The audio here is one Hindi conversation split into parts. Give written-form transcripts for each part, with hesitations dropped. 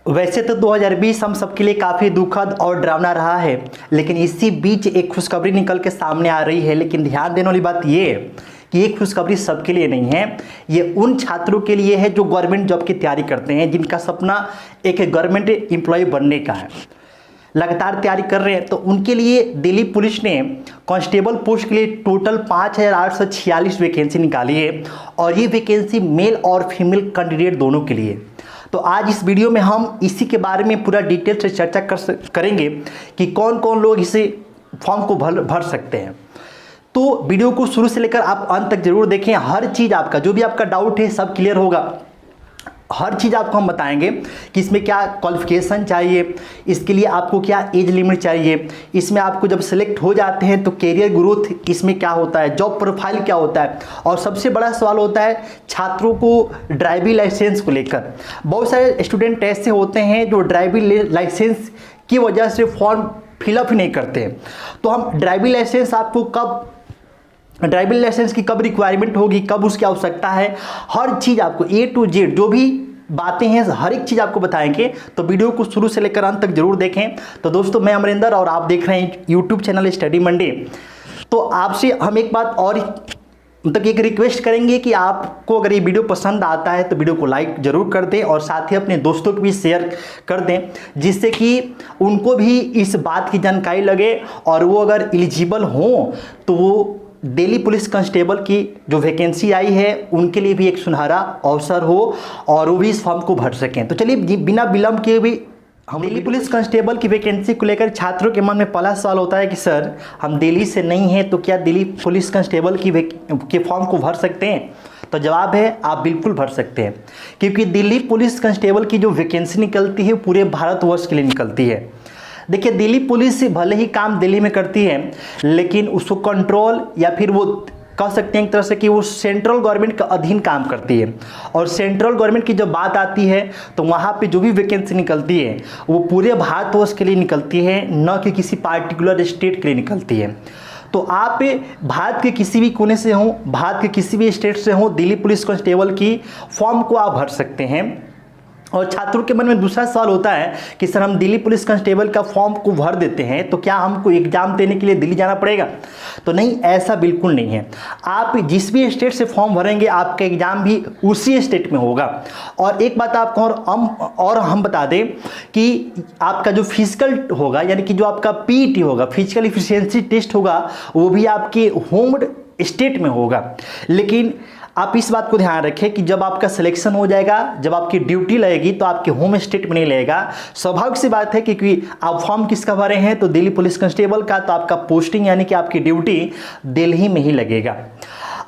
वैसे तो 2020 हम सबके लिए काफ़ी दुखद और डरावना रहा है, लेकिन इसी बीच एक खुशखबरी निकल के सामने आ रही है। लेकिन ध्यान देने वाली बात ये है कि ये खुशखबरी सबके लिए नहीं है, ये उन छात्रों के लिए है जो गवर्नमेंट जॉब की तैयारी करते हैं, जिनका सपना एक गवर्नमेंट एम्प्लॉय बनने का है, लगातार तैयारी कर रहे हैं। तो उनके लिए दिल्ली पुलिस ने कांस्टेबल पोस्ट के लिए टोटल 5846 वैकेंसी निकाली है, और ये वैकेंसी मेल और फीमेल कैंडिडेट दोनों के लिए। तो आज इस वीडियो में हम इसी के बारे में पूरा डिटेल से चर्चा करेंगे कि कौन कौन लोग इसे फॉर्म को भर सकते हैं। तो वीडियो को शुरू से लेकर आप अंत तक जरूर देखें। हर चीज़ आपका जो भी आपका डाउट है सब क्लियर होगा। हर चीज़ आपको हम बताएंगे कि इसमें क्या क्वालिफिकेशन चाहिए, इसके लिए आपको क्या एज लिमिट चाहिए, इसमें आपको जब सेलेक्ट हो जाते हैं तो कैरियर ग्रोथ इसमें क्या होता है, जॉब प्रोफाइल क्या होता है, और सबसे बड़ा सवाल होता है छात्रों को ड्राइविंग लाइसेंस को लेकर। बहुत सारे स्टूडेंट ऐसे होते हैं जो ड्राइविंग लाइसेंस की वजह से फॉर्म फिलअप ही नहीं करते हैं। तो हम ड्राइविंग लाइसेंस आपको ड्राइविंग लाइसेंस की कब रिक्वायरमेंट होगी, कब उसकी आवश्यकता है, हर चीज़ आपको A to Z जो भी बातें हैं हर एक चीज़ आपको बताएंगे। तो वीडियो को शुरू से लेकर अंत तक जरूर देखें। तो दोस्तों, मैं अमरिंदर और आप देख रहे हैं यूट्यूब चैनल स्टडी मंडे। तो आपसे हम एक बात और मतलब एक रिक्वेस्ट करेंगे कि आपको अगर ये वीडियो पसंद आता है तो वीडियो को लाइक जरूर कर दें, और साथ ही अपने दोस्तों को भी शेयर कर दें, जिससे कि उनको भी इस बात की जानकारी लगे और वो अगर एलिजिबल हों तो वो दिल्ली पुलिस कांस्टेबल की जो वैकेंसी आई है उनके लिए भी एक सुनहरा अवसर हो और वो भी इस फॉर्म को भर सकें। तो चलिए बिना विलंब के भी हम दिल्ली पुलिस कांस्टेबल की वैकेंसी को लेकर छात्रों के मन में पहला सवाल होता है कि सर, हम दिल्ली से नहीं हैं तो क्या दिल्ली पुलिस कांस्टेबल के फॉर्म को भर सकते हैं? तो जवाब है आप बिल्कुल भर सकते हैं, क्योंकि दिल्ली पुलिस कांस्टेबल की जो वैकेंसी निकलती है पूरे भारतवर्ष के लिए निकलती है। देखिए, दिल्ली पुलिस भले ही काम दिल्ली में करती है, लेकिन उसको कंट्रोल या फिर वो कह सकते हैं एक तरह से कि वो सेंट्रल गवर्नमेंट के अधीन काम करती है। और सेंट्रल गवर्नमेंट की जब बात आती है तो वहाँ पे जो भी वैकेंसी निकलती है वो पूरे भारतवर्ष के लिए निकलती है, न कि किसी पार्टिकुलर स्टेट के लिए निकलती है। तो आप भारत के किसी भी कोने से हों, भारत के किसी भी स्टेट से हों, दिल्ली पुलिस कांस्टेबल की फॉर्म को आप भर सकते हैं। और छात्रों के मन में दूसरा सवाल होता है कि सर, हम दिल्ली पुलिस कांस्टेबल का फॉर्म को भर देते हैं तो क्या हमको एग्जाम देने के लिए दिल्ली जाना पड़ेगा? तो नहीं, ऐसा बिल्कुल नहीं है। आप जिस भी स्टेट से फॉर्म भरेंगे आपका एग्जाम भी उसी स्टेट में होगा। और एक बात आपको और हम बता दें कि आपका जो फिजिकल होगा, यानी कि जो आपका PET होगा, फिजिकल एफिशिएंसी टेस्ट होगा, वो भी आपके होम स्टेट में होगा। लेकिन आप इस बात को ध्यान रखें कि जब आपका सिलेक्शन हो जाएगा, जब आपकी ड्यूटी लगेगी तो आपके होम स्टेट में नहीं लगेगा। स्वाभाविक सी बात है, क्योंकि आप फॉर्म किसका भरे हैं तो दिल्ली पुलिस कांस्टेबल का, तो आपका पोस्टिंग यानी कि आपकी ड्यूटी दिल्ली में ही लगेगा।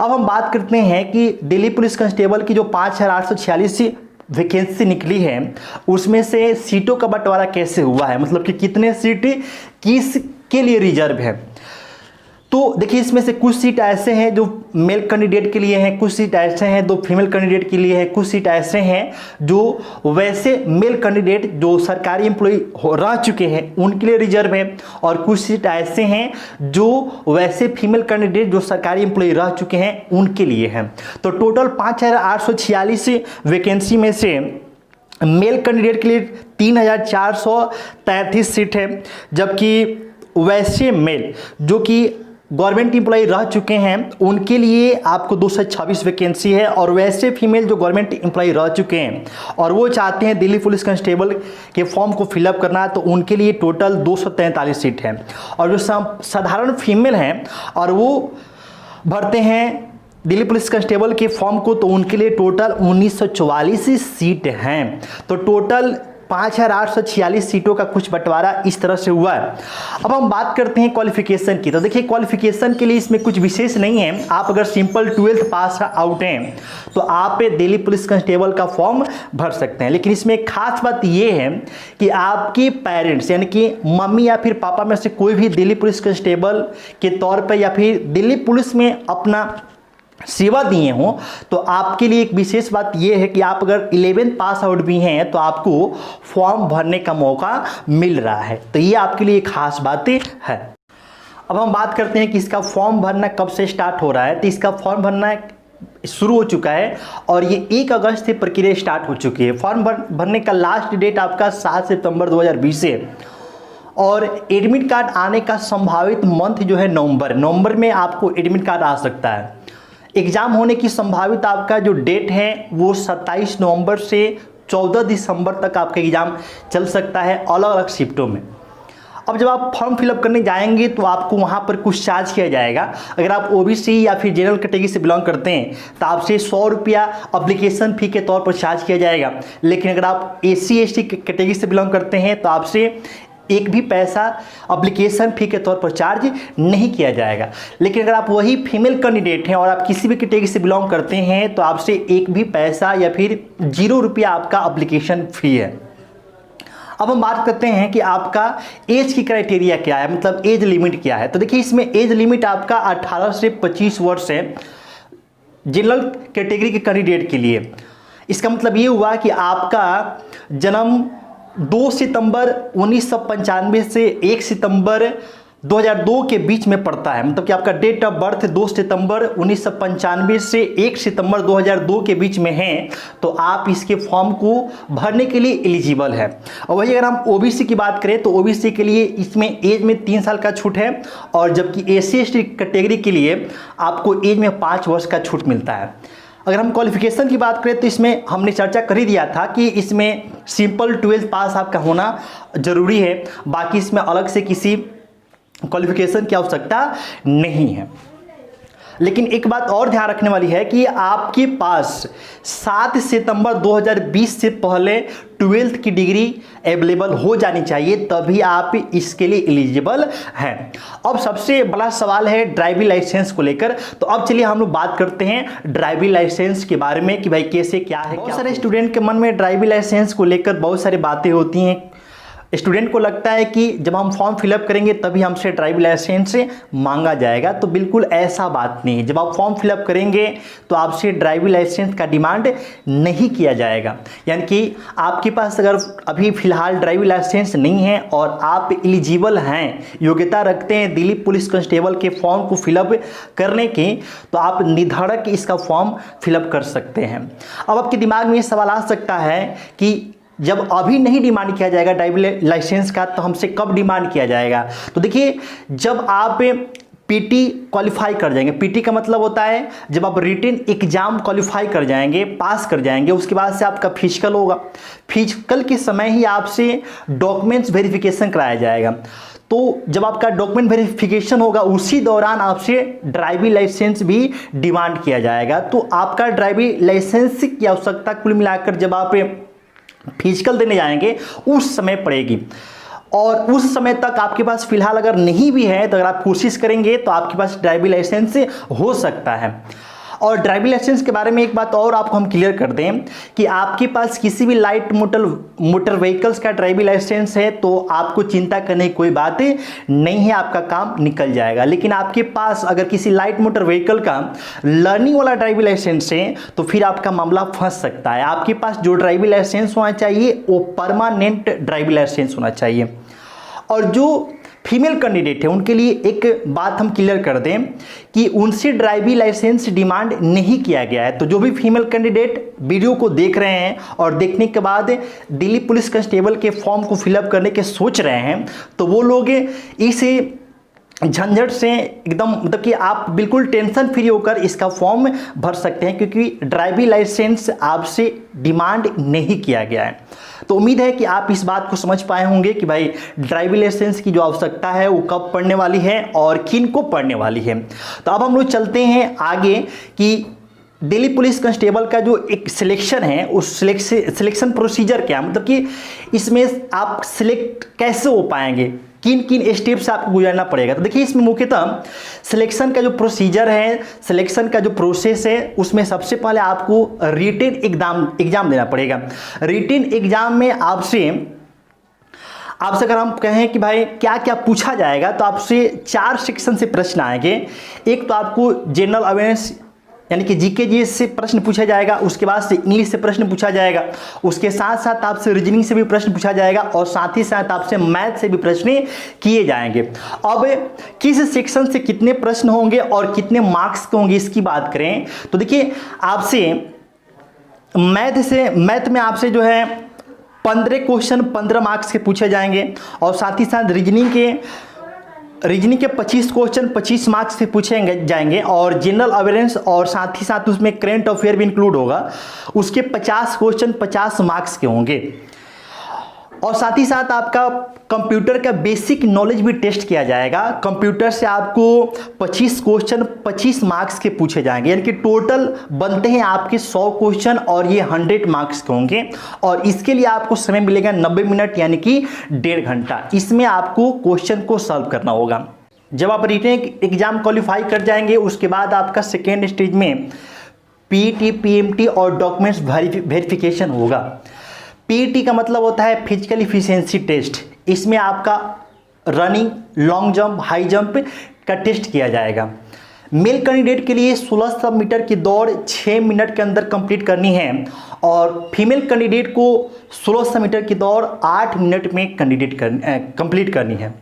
अब हम बात करते हैं कि दिल्ली पुलिस कांस्टेबल की जो 5846 वैकेंसी निकली है उसमें से सीटों का बंटवारा कैसे हुआ है, मतलब कि कितने सीट किसके लिए रिजर्व है। तो देखिए, इसमें से कुछ सीट ऐसे हैं जो मेल कैंडिडेट के लिए हैं, कुछ सीट ऐसे हैं जो फीमेल कैंडिडेट के लिए हैं, कुछ सीट ऐसे हैं जो वैसे मेल कैंडिडेट जो सरकारी एम्प्लॉय रह चुके हैं उनके लिए रिजर्व है, और कुछ सीट ऐसे हैं जो वैसे फीमेल कैंडिडेट जो सरकारी एम्प्लॉय रह चुके हैं उनके लिए हैं। तो टोटल 5846 वैकेंसी में से मेल कैंडिडेट के लिए 3433 सीट है, जबकि वैसे मेल जो कि गवर्नमेंट एम्प्लॉय रह चुके हैं उनके लिए आपको 226 वैकेंसी है, और वैसे फीमेल जो गवर्नमेंट एम्प्लॉय रह चुके हैं और वो चाहते हैं दिल्ली पुलिस कांस्टेबल के फॉर्म को फिलअप करना, तो उनके लिए टोटल 243 सीट है। और जो साधारण फीमेल हैं और वो भरते हैं दिल्ली पुलिस कांस्टेबल के फॉर्म को, तो उनके लिए टोटल 1944 सीट हैं। तो टोटल 5846 सीटों का कुछ बंटवारा इस तरह से हुआ है। अब हम बात करते हैं क्वालिफिकेशन की। तो देखिए, क्वालिफिकेशन के लिए इसमें कुछ विशेष नहीं है। आप अगर सिंपल 12th पास आउट हैं तो आप दिल्ली पुलिस कांस्टेबल का फॉर्म भर सकते हैं। लेकिन इसमें एक खास बात यह है कि आपके पेरेंट्स यानी कि मम्मी या फिर पापा में से कोई भी दिल्ली पुलिस कांस्टेबल के तौर पर या फिर दिल्ली पुलिस में अपना सेवा दिए हों, तो आपके लिए एक विशेष बात यह है कि आप अगर 11th पास आउट भी हैं तो आपको फॉर्म भरने का मौका मिल रहा है। तो ये आपके लिए खास बातें है। अब हम बात करते हैं कि इसका फॉर्म भरना कब से स्टार्ट हो रहा है। तो इसका फॉर्म भरना शुरू हो चुका है और ये 1 अगस्त से प्रक्रिया स्टार्ट हो चुकी है। फॉर्म भरने का लास्ट डेट आपका 7 सितंबर 2020 है और एडमिट कार्ड आने का संभावित मंथ जो है नवंबर में आपको एडमिट कार्ड आ सकता है। एग्ज़ाम होने की संभावित आपका जो डेट है वो 27 नवंबर से 14 दिसंबर तक आपका एग्ज़ाम चल सकता है अलग अलग शिफ्टों में। अब जब आप फॉर्म फिलअप करने जाएंगे तो आपको वहाँ पर कुछ चार्ज किया जाएगा। अगर आप ओबीसी या फिर जनरल कैटेगरी से बिलोंग करते हैं तो आपसे 100 रुपया अप्लीकेशन फ़ी के तौर पर चार्ज किया जाएगा। लेकिन अगर आप एससी एसटी कैटेगरी से बिलोंग करते हैं तो आपसे एक भी पैसा अप्लीकेशन फ़ी के तौर पर चार्ज नहीं किया जाएगा। लेकिन अगर आप वही फीमेल कैंडिडेट हैं और आप किसी भी कैटेगरी से बिलोंग करते हैं तो आपसे एक भी पैसा या फिर 0 रुपया आपका अप्लीकेशन फ़ी है। अब हम बात करते हैं कि आपका एज की क्राइटेरिया क्या है, मतलब एज लिमिट क्या है। तो देखिए इसमें एज लिमिट आपका 18 से 25 वर्ष है जनरल कैटेगरी के कैंडिडेट के लिए। इसका मतलब ये हुआ कि आपका जन्म 2 सितंबर 1995 से 1 सितंबर 2002 के बीच में पड़ता है। मतलब कि आपका डेट ऑफ बर्थ 2 सितंबर 1995 से 1 सितंबर 2002 के बीच में है तो आप इसके फॉर्म को भरने के लिए एलिजिबल है। और वही अगर हम ओबीसी की बात करें तो ओबीसी के लिए इसमें एज में 3 साल का छूट है और जबकि एससी एसटी कैटेगरी के लिए आपको एज में 5 वर्ष का छूट मिलता है। अगर हम क्वालिफिकेशन की बात करें तो इसमें हमने चर्चा कर ही दिया था कि इसमें सिंपल 12th पास आपका होना ज़रूरी है, बाकी इसमें अलग से किसी क्वालिफिकेशन की आवश्यकता नहीं है। लेकिन एक बात और ध्यान रखने वाली है कि आपके पास 7 सितंबर 2020 से पहले 12th की डिग्री अवेलेबल हो जानी चाहिए, तभी आप इसके लिए एलिजिबल हैं। अब सबसे बड़ा सवाल है ड्राइविंग लाइसेंस को लेकर। तो अब चलिए हम लोग बात करते हैं ड्राइविंग लाइसेंस के बारे में कि भाई कैसे क्या है। बहुत सारे स्टूडेंट के मन में ड्राइविंग लाइसेंस को लेकर बहुत सारी बातें होती हैं। स्टूडेंट को लगता है कि जब हम फॉर्म फिलअप करेंगे तभी हमसे ड्राइविंग लाइसेंस मांगा जाएगा, तो बिल्कुल ऐसा बात नहीं है। जब आप फॉर्म फिलअप करेंगे तो आपसे ड्राइविंग लाइसेंस का डिमांड नहीं किया जाएगा। यानी कि आपके पास अगर अभी फ़िलहाल ड्राइविंग लाइसेंस नहीं है और आप एलिजिबल हैं, योग्यता रखते हैं दिल्ली पुलिस कांस्टेबल के फॉर्म को फिलअप करने की, तो आप निर्धारक इसका फॉर्म फिलअप कर सकते हैं। अब आपके दिमाग में ये सवाल आ सकता है कि जब अभी नहीं डिमांड किया जाएगा ड्राइविंग लाइसेंस का तो हमसे कब डिमांड किया जाएगा। तो देखिए जब आप पीटी क्वालिफाई कर जाएंगे, पीटी का मतलब होता है जब आप रिटन एग्जाम क्वालिफाई कर जाएंगे, पास कर जाएंगे, उसके बाद से आपका फिजिकल होगा। फिजिकल के समय ही आपसे डॉक्यूमेंट्स वेरिफिकेशन कराया जाएगा। तो जब आपका डॉक्यूमेंट वेरिफिकेशन होगा उसी दौरान आपसे ड्राइविंग लाइसेंस भी डिमांड किया जाएगा। तो आपका ड्राइविंग लाइसेंस की आवश्यकता कुल मिलाकर जब आप फिजिकल देने जाएंगे उस समय पड़ेगी और उस समय तक आपके पास फिलहाल अगर नहीं भी है तो अगर आप कोशिश करेंगे तो आपके पास ड्राइविंग लाइसेंस हो सकता है। और ड्राइविंग लाइसेंस के बारे में एक बात और आपको हम क्लियर कर दें कि आपके पास किसी भी लाइट मोटर व्हीकल्स का ड्राइविंग लाइसेंस है तो आपको चिंता करने की कोई बात नहीं है, आपका काम निकल जाएगा। लेकिन आपके पास अगर किसी लाइट मोटर व्हीकल का लर्निंग वाला ड्राइविंग लाइसेंस है तो फिर आपका मामला फंस सकता है। आपके पास जो ड्राइविंग लाइसेंस होना चाहिए वो परमानेंट ड्राइविंग लाइसेंस होना चाहिए। और जो फीमेल कैंडिडेट है उनके लिए एक बात हम क्लियर कर दें कि उनसे ड्राइविंग लाइसेंस डिमांड नहीं किया गया है। तो जो भी फीमेल कैंडिडेट वीडियो को देख रहे हैं और देखने के बाद दिल्ली पुलिस कांस्टेबल के फॉर्म को फिलअप करने के सोच रहे हैं तो वो लोग इस झंझट से एकदम मतलब कि आप बिल्कुल टेंशन फ्री होकर इसका फॉर्म भर सकते हैं क्योंकि ड्राइविंग लाइसेंस आपसे डिमांड नहीं किया गया है। तो उम्मीद है कि आप इस बात को समझ पाए होंगे कि भाई ड्राइविंग लाइसेंस की जो आवश्यकता है वो कब पड़ने वाली है और किन को पड़ने वाली है। तो अब हम लोग चलते हैं आगे कि दिल्ली पुलिस कांस्टेबल का जो एक सिलेक्शन है उस सिलेक्शन प्रोसीजर क्या है, मतलब कि इसमें आप सिलेक्ट कैसे हो पाएंगे, किन किन स्टेप से आपको गुजरना पड़ेगा। तो देखिए इसमें मुख्यतः सिलेक्शन का जो प्रोसीजर है, सिलेक्शन का जो प्रोसेस है, उसमें सबसे पहले आपको रिटन एग्जाम देना पड़ेगा। रिटन एग्जाम में आपसे अगर हम कहें कि भाई क्या क्या पूछा जाएगा तो आपसे 4 सेक्शन से प्रश्न आएंगे। एक तो आपको जनरल अवेयरनेस यानी कि जीके जीएस से प्रश्न पूछा जाएगा, उसके बाद से इंग्लिश से प्रश्न पूछा जाएगा, उसके साथ साथ आपसे रीजनिंग से भी प्रश्न पूछा जाएगा और साथ ही साथ आपसे मैथ से भी प्रश्न किए जाएंगे। अब किस सेक्शन से कितने प्रश्न होंगे और कितने मार्क्स के होंगे इसकी बात करें तो देखिए, आपसे मैथ में आपसे जो है 15 क्वेश्चन 15 मार्क्स के पूछे जाएंगे और साथ ही साथ रीजनिंग के 25 क्वेश्चन 25 मार्क्स से पूछे जाएंगे और जनरल अवेयरनेस और साथ ही साथ उसमें करंट अफेयर भी इंक्लूड होगा, उसके 50 क्वेश्चन 50 मार्क्स के होंगे। और साथ ही साथ आपका कंप्यूटर का बेसिक नॉलेज भी टेस्ट किया जाएगा। कंप्यूटर से आपको 25 क्वेश्चन 25 मार्क्स के पूछे जाएंगे, यानी कि टोटल बनते हैं आपके 100 क्वेश्चन और ये 100 मार्क्स के होंगे। और इसके लिए आपको समय मिलेगा 90 मिनट यानी कि 1.5 घंटा। इसमें आपको क्वेश्चन को सॉल्व करना होगा। जब आप रिटन एग्जाम क्वालिफाई कर जाएंगे उसके बाद आपका सेकेंड स्टेज में पीईटी पीएमटी और डॉक्यूमेंट्स वेरिफिकेशन होगा। पीईटी का मतलब होता है फिजिकल इफिशिएंसी टेस्ट। इसमें आपका running, long jump, high jump का टेस्ट किया जाएगा। मेल कैंडिडेट के लिए 1600 मीटर की दौड़ 6 मिनट के अंदर कंप्लीट करनी है और फीमेल कैंडिडेट को 1600 मीटर की दौड़ 8 मिनट में कंप्लीट करनी है।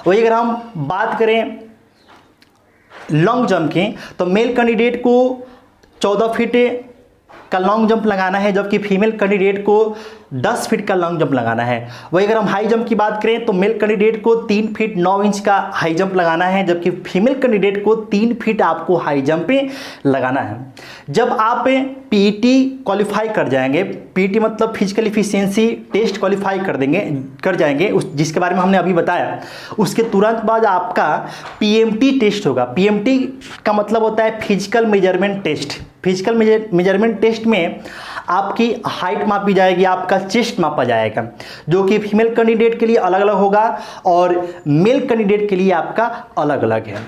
वही अगर हम बात करें लॉन्ग जंप की तो मेल कैंडिडेट को 14 फीट का लॉन्ग जंप लगाना है, जबकि फीमेल कैंडिडेट को 10 फीट का लॉन्ग जंप लगाना है। वही अगर हम हाई जंप की बात करें तो मेल कैंडिडेट को 3 फीट 9 इंच का हाई जंप लगाना है, जबकि फीमेल कैंडिडेट को 3 फीट आपको हाई जंप लगाना है। जब आप पीईटी क्वालिफाई कर जाएंगे, पीईटी मतलब फिजिकल इफिशिएंसी टेस्ट क्वालिफाई कर जाएंगे जिसके बारे में हमने अभी बताया, उसके तुरंत बाद आपका पीएमटी टेस्ट होगा। पीएमटी का मतलब होता है physical measurement test. Physical measurement test में आपकी हाइट मापी जाएगी, आपका चेस्ट मापा जाएगा, जो कि फीमेल कैंडिडेट के लिए अलग अलग होगा और मेल कैंडिडेट के लिए आपका अलग अलग है।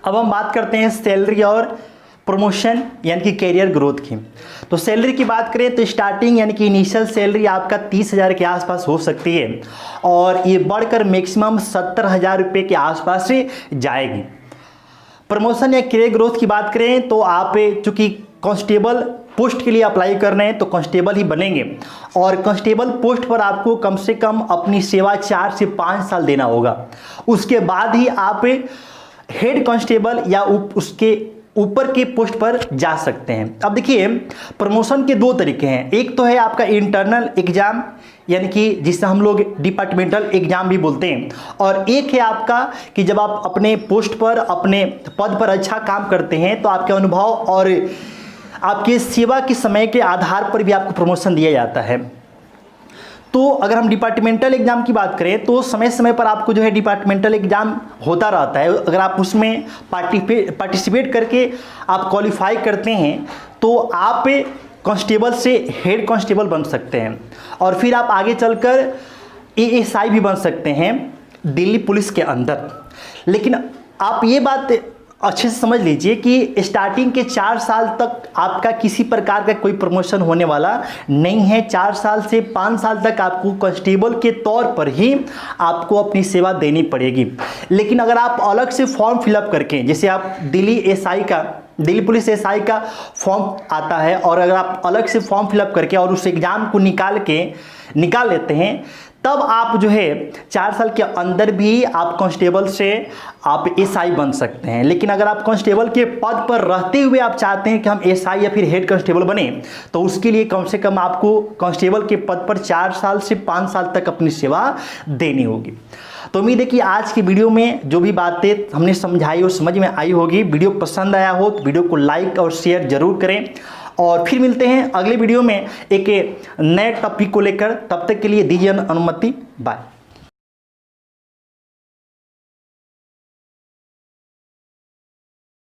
अब हम बात करते हैं सैलरी और प्रमोशन यानी कि कैरियर ग्रोथ की। तो सैलरी की बात करें तो स्टार्टिंग यानी कि इनिशियल सैलरी आपका 30,000 के आसपास हो सकती है और ये बढ़कर मैक्सिमम 70,000 रुपये के आसपास से जाएगी। प्रमोशन या कैरियर ग्रोथ की बात करें तो आप चूँकि कांस्टेबल पोस्ट के लिए अप्लाई कर रहे हैं तो कांस्टेबल ही बनेंगे और कांस्टेबल पोस्ट पर आपको कम से कम अपनी सेवा 4 से 5 साल देना होगा। उसके बाद ही आप हेड कांस्टेबल या उसके ऊपर के पोस्ट पर जा सकते हैं। अब देखिए, प्रमोशन के 2 तरीके हैं। एक तो है आपका इंटरनल एग्जाम यानी कि जिसे हम लोग डिपार्टमेंटल एग्जाम भी बोलते हैं, और एक है आपका कि जब आप अपने पोस्ट पर अपने पद पर अच्छा काम करते हैं तो आपके अनुभव और आपके सेवा के समय के आधार पर भी आपको प्रमोशन दिया जाता है। तो अगर हम डिपार्टमेंटल एग्जाम की बात करें तो समय समय पर आपको जो है डिपार्टमेंटल एग्जाम होता रहता है। अगर आप उसमें पार्टिसिपेट करके आप क्वालिफाई करते हैं तो आप कांस्टेबल से हेड कांस्टेबल बन सकते हैं और फिर आप आगे चलकर एएसआई भी बन सकते हैं दिल्ली पुलिस के अंदर। लेकिन आप ये बात अच्छे से समझ लीजिए कि स्टार्टिंग के 4 साल तक आपका किसी प्रकार का कोई प्रमोशन होने वाला नहीं है। 4 साल से 5 साल तक आपको कांस्टेबल के तौर पर ही आपको अपनी सेवा देनी पड़ेगी। लेकिन अगर आप अलग से फॉर्म फिलअप करके, जैसे आप दिल्ली पुलिस एसआई का फॉर्म आता है और अगर आप अलग से फॉर्म फिलअप करके और उस एग्ज़ाम को निकाल लेते हैं, तब आप जो है 4 साल के अंदर भी आप कांस्टेबल से आप एसआई बन सकते हैं। लेकिन अगर आप कांस्टेबल के पद पर रहते हुए आप चाहते हैं कि हम एसआई या फिर हेड कांस्टेबल बने, तो उसके लिए कम से कम आपको कांस्टेबल के पद पर 4 साल से 5 साल तक अपनी सेवा देनी होगी। तो उम्मीद है कि आज की वीडियो में जो भी बातें हमने समझाई और समझ में आई होगी। वीडियो पसंद आया हो तो वीडियो को लाइक और शेयर जरूर करें और फिर मिलते हैं अगले वीडियो में एक नए टॉपिक को लेकर। तब तक के लिए दीजिए अनुमति। बाय।